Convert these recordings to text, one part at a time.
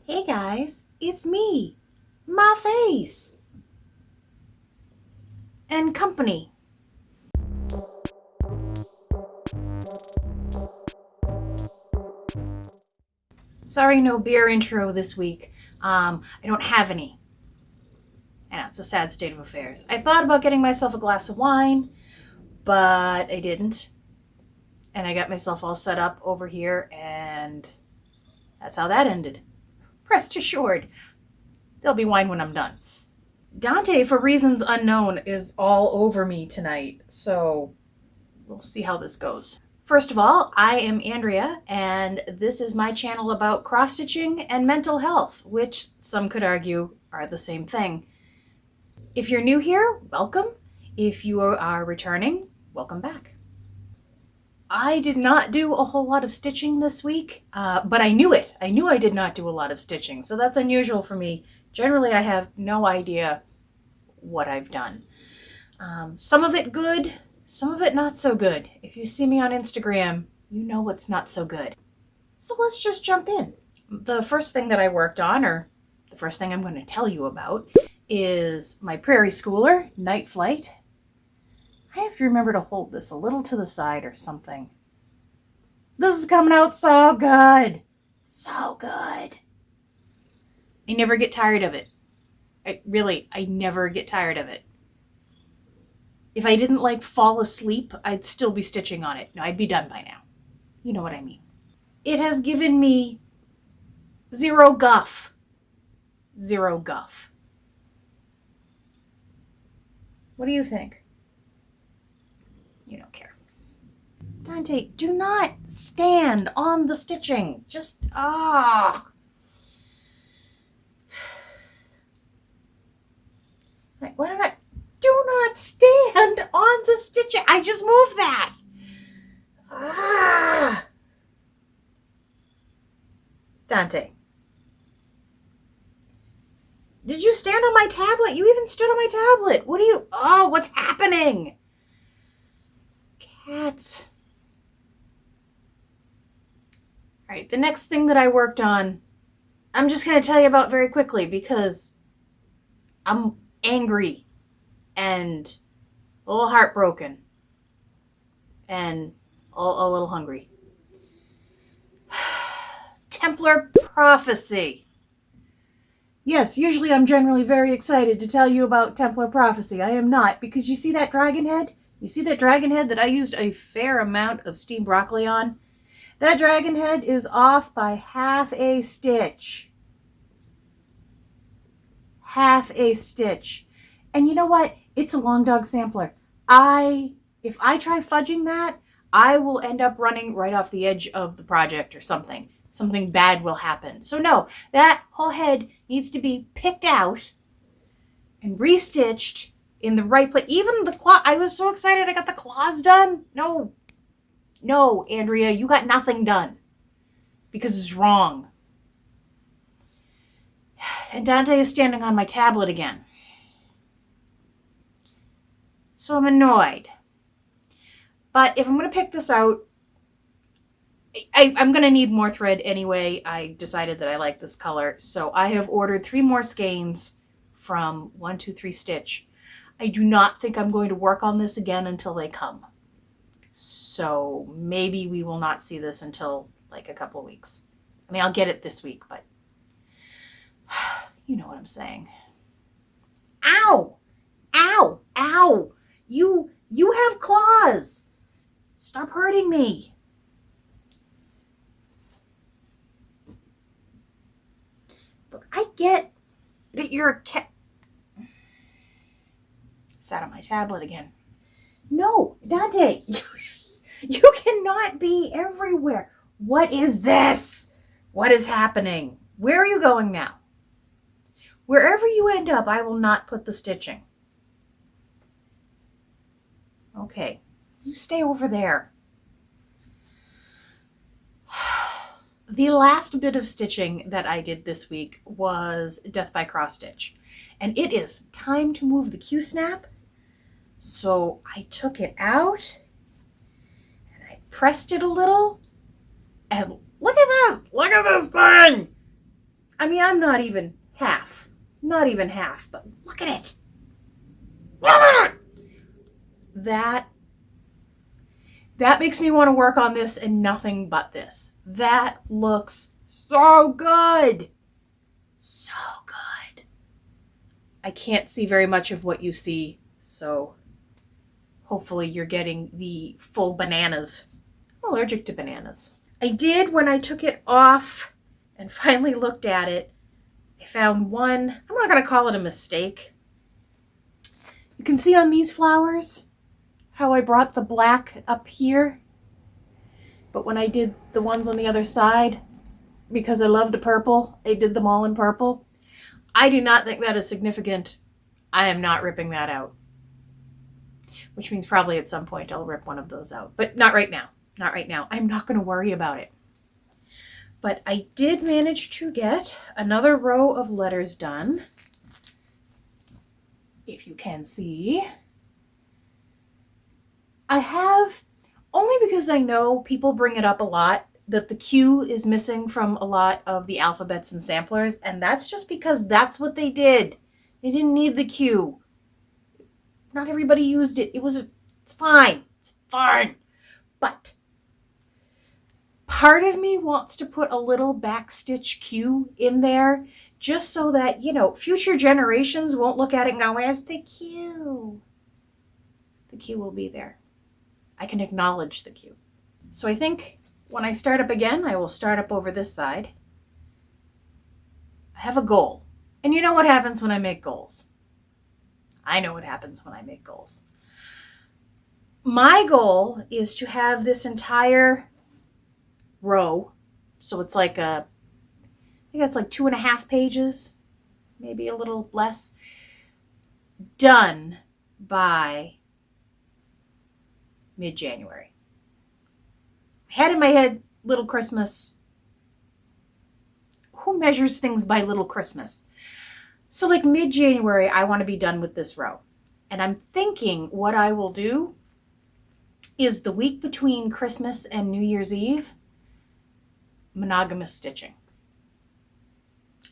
Hey guys, it's me, my face, and company. Sorry, no beer intro this week. I don't have any. I know, it's a sad state of affairs. I thought about getting myself a glass of wine, but I didn't. And I got myself all set up over here, and that's how that ended. Rest assured, there'll be wine when I'm done. Dante, for reasons unknown, is all over me tonight, so we'll see how this goes. First of all, I am Andrea, and this is my channel about cross-stitching and mental health, which some could argue are the same thing. If you're new here, welcome. If you are returning, welcome back. I did not do a whole lot of stitching this week, but I knew it. I knew I did not do a lot of stitching, so that's unusual for me. Generally, I have no idea what I've done. Some of it good, some of it not so good. If you see me on Instagram, you know what's not so good. So let's just jump in. The first thing that I worked on, or the first thing I'm going to tell you about, is my Prairie Schooler Night Flight. I have to remember to hold this a little to the side or something. This is coming out so good. So good. I never get tired of it. I never get tired of it. If I didn't fall asleep, I'd still be stitching on it. No, I'd be done by now. You know what I mean. It has given me zero guff. Zero guff. What do you think? You don't care. Dante, do not stand on the stitching. Just, Why don't I? Do not stand on the stitching. I just moved that. Dante. Did you stand on my tablet? You even stood on my tablet. What's happening? Cats. All right, the next thing that I worked on, I'm just going to tell you about very quickly because I'm angry and a little heartbroken and a little hungry. Templar prophecy. Yes, usually I'm generally very excited to tell you about Templar prophecy. I am not, because you see that dragon head? You see that dragon head that I used a fair amount of steamed broccoli on? That dragon head is off by half a stitch. Half a stitch. And you know what? It's a long dog sampler. If I try fudging that, I will end up running right off the edge of the project or something. Something bad will happen. So no, that whole head needs to be picked out and restitched in the right place. Even the claw, I was so excited I got the claws done. No, Andrea, you got nothing done because it's wrong. And Dante is standing on my tablet again. So I'm annoyed. But if I'm going to pick this out, I'm going to need more thread anyway. I decided that I like this color. So I have ordered 3 more skeins from 123 Stitch. I do not think I'm going to work on this again until they come. So maybe we will not see this until a couple of weeks. I mean, I'll get it this week, but you know what I'm saying. Ow! Ow! Ow! You have claws! Stop hurting me. Look, I get that you're a cat. Sat on my tablet again. No, Dante, you cannot be everywhere. What is this? What is happening? Where are you going now? Wherever you end up, I will not put the stitching. Okay, you stay over there. The last bit of stitching that I did this week was Death by Cross Stitch. And it is time to move the Q-snap. So I took it out and I pressed it a little. And look at this! Look at this thing! I mean, I'm not even half, but look at it. That makes me want to work on this and nothing but this. That looks so good. So good. I can't see very much of what you see, so hopefully you're getting the full bananas. I'm allergic to bananas. I did, when I took it off and finally looked at it, I found one, I'm not going to call it a mistake. You can see on these flowers how I brought the black up here. But when I did the ones on the other side, because I loved the purple, I did them all in purple. I do not think that is significant. I am not ripping that out. Which means probably at some point I'll rip one of those out. But not right now. Not right now. I'm not going to worry about it. But I did manage to get another row of letters done. If you can see. I have, only because I know people bring it up a lot, that the Q is missing from a lot of the alphabets and samplers, and that's just because that's what they did. They didn't need the Q. Not everybody used it. It's fine. It's fine. But part of me wants to put a little backstitch Q in there just so that, future generations won't look at it and go, where's the Q? The Q will be there. I can acknowledge the Q. So I think when I start up again, I will start up over this side. I have a goal. And you know what happens when I make goals. I know what happens when I make goals. My goal is to have this entire row, so it's like I think it's like 2.5 pages, maybe a little less, done by mid-January. I had in my head Little Christmas. Who measures things by Little Christmas? So like mid-January, I want to be done with this row. And I'm thinking what I will do is the week between Christmas and New Year's Eve, monogamous stitching.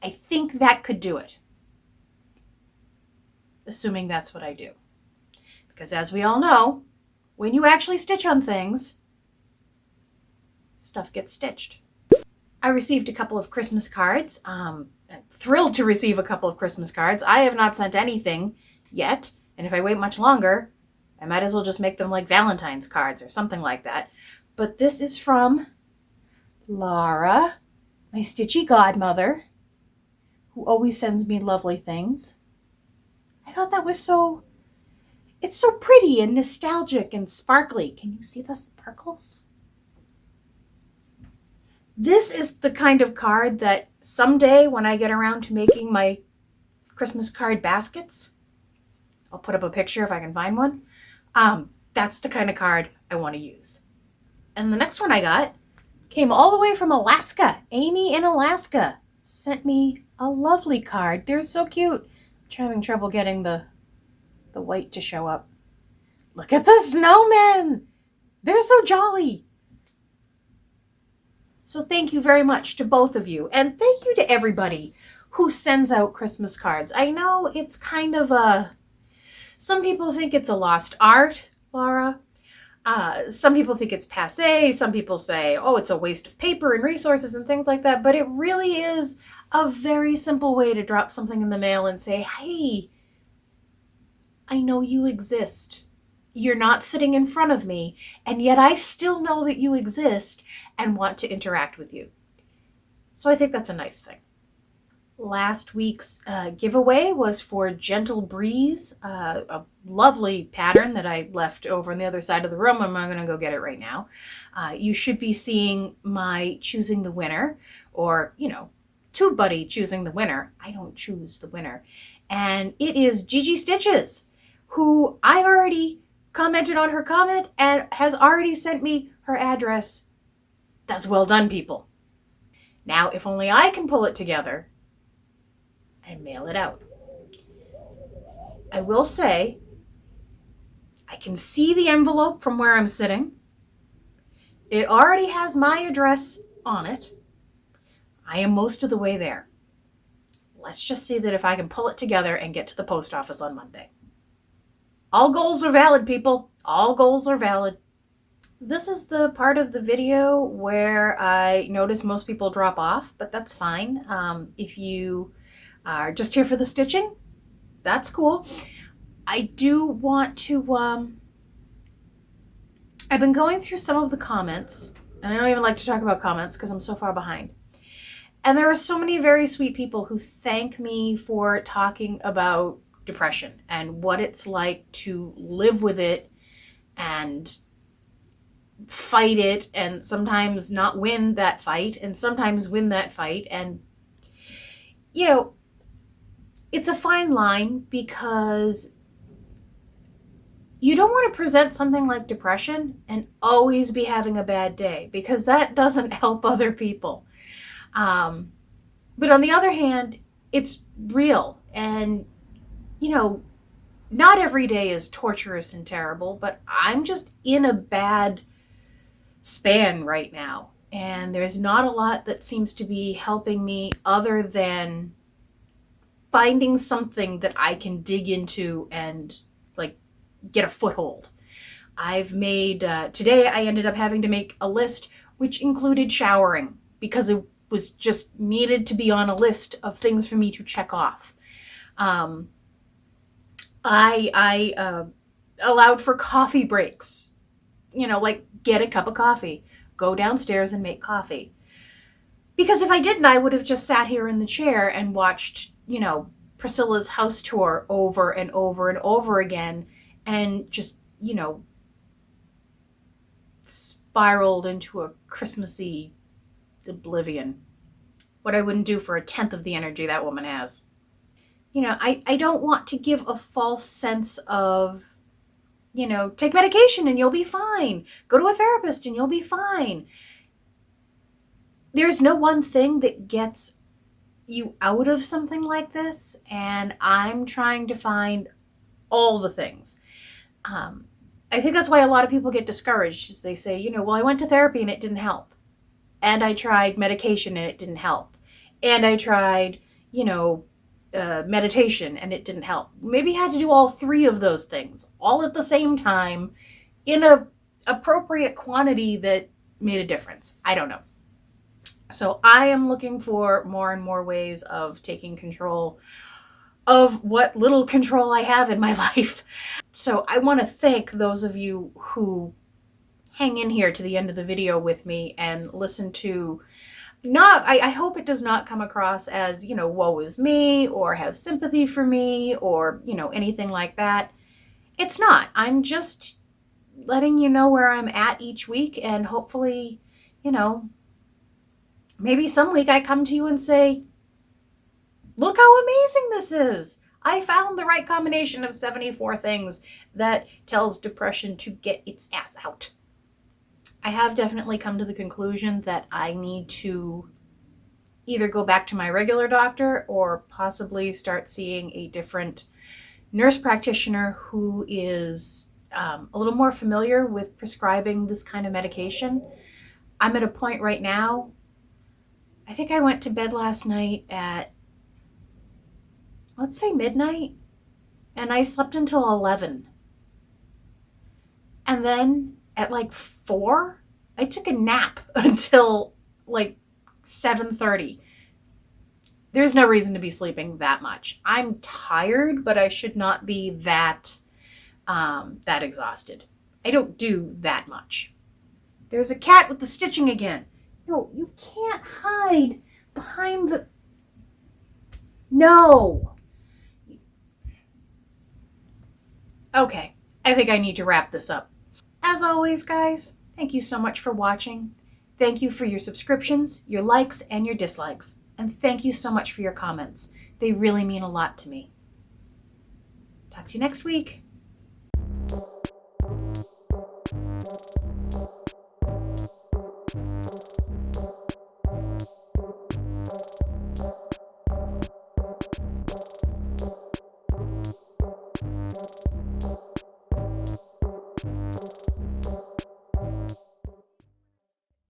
I think that could do it. Assuming that's what I do. Because as we all know, when you actually stitch on things, stuff gets stitched. I received a couple of Christmas cards. I'm thrilled to receive a couple of Christmas cards. I have not sent anything yet, and if I wait much longer, I might as well just make them like Valentine's cards or something like that. But this is from Laura, my stitchy godmother, who always sends me lovely things. I thought that was it's so pretty and nostalgic and sparkly. Can you see the sparkles? This is the kind of card that someday when I get around to making my Christmas card baskets, I'll put up a picture if I can find one. That's the kind of card I want to use. And the next one I got came all the way from Alaska. Amy in Alaska sent me a lovely card. They're so cute. I'm having trouble getting the white to show up. Look at the snowmen. They're so jolly. So thank you very much to both of you. And thank you to everybody who sends out Christmas cards. I know it's kind of some people think it's a lost art, Laura. Some people think it's passé. Some people say, oh, it's a waste of paper and resources and things like that. But it really is a very simple way to drop something in the mail and say, hey, I know you exist. You're not sitting in front of me, and yet I still know that you exist and want to interact with you. So I think that's a nice thing. Last week's giveaway was for Gentle Breeze, a lovely pattern that I left over on the other side of the room. I'm going to go get it right now. You should be seeing my choosing the winner, or, TubeBuddy choosing the winner. I don't choose the winner. And it is Gigi Stitches, who I already commented on her comment and has already sent me her address. That's well done, people. Now, if only I can pull it together and mail it out. I will say, I can see the envelope from where I'm sitting. It already has my address on it. I am most of the way there. let's just see that if I can pull it together and get to the post office on Monday. All goals are valid, people. All goals are valid. This is the part of the video where I notice most people drop off, but that's fine. If you are just here for the stitching, that's cool. I do want to, I've been going through some of the comments, and I don't even like to talk about comments because I'm so far behind. And there are so many very sweet people who thank me for talking about depression and what it's like to live with it and fight it, and sometimes not win that fight and sometimes win that fight. And, you know, it's a fine line because you don't want to present something like depression and always be having a bad day, because that doesn't help other people. But on the other hand, it's real. And, you know, not every day is torturous and terrible, but I'm just in a bad span right now. And there's not a lot that seems to be helping me other than finding something that I can dig into and like get a foothold. I've made, today I ended up having to make a list which included showering because it was just needed to be on a list of things for me to check off. I allowed for coffee breaks, you know, like get a cup of coffee, go downstairs and make coffee. Because if I didn't, I would have just sat here in the chair and watched, you know, Priscilla's house tour over and over and over again and just, you know, spiraled into a Christmassy oblivion. What I wouldn't do for a tenth of the energy that woman has. You know, I don't want to give a false sense of, you know, take medication and you'll be fine. Go to a therapist and you'll be fine. There's no one thing that gets you out of something like this, and I'm trying to find all the things. I think that's why a lot of people get discouraged, is they say, you know, well, I went to therapy and it didn't help. And I tried medication and it didn't help. And I tried, you know, meditation and it didn't help. Maybe I had to do all three of those things all at the same time in a appropriate quantity that made a difference. I don't know. So I am looking for more and more ways of taking control of what little control I have in my life. So I want to thank those of you who hang in here to the end of the video with me and listen to, I hope it does not come across as, you know, woe is me or have sympathy for me or, you know, anything like that. It's not. I'm just letting you know where I'm at each week, and hopefully, you know, maybe some week I come to you and say, look how amazing this is. I found the right combination of 74 things that tells depression to get its ass out. I have definitely come to the conclusion that I need to either go back to my regular doctor or possibly start seeing a different nurse practitioner who is a little more familiar with prescribing this kind of medication. I'm at a point right now, I think I went to bed last night at, let's say midnight, and I slept until 11. And then at like 4, I took a nap until like 7:30. There's no reason to be sleeping that much. I'm tired, but I should not be that exhausted. I don't do that much. There's a cat with the stitching again. No, you can't hide behind the... No. Okay, I think I need to wrap this up. As always, guys, thank you so much for watching. Thank you for your subscriptions, your likes, and your dislikes. And thank you so much for your comments. They really mean a lot to me. Talk to you next week.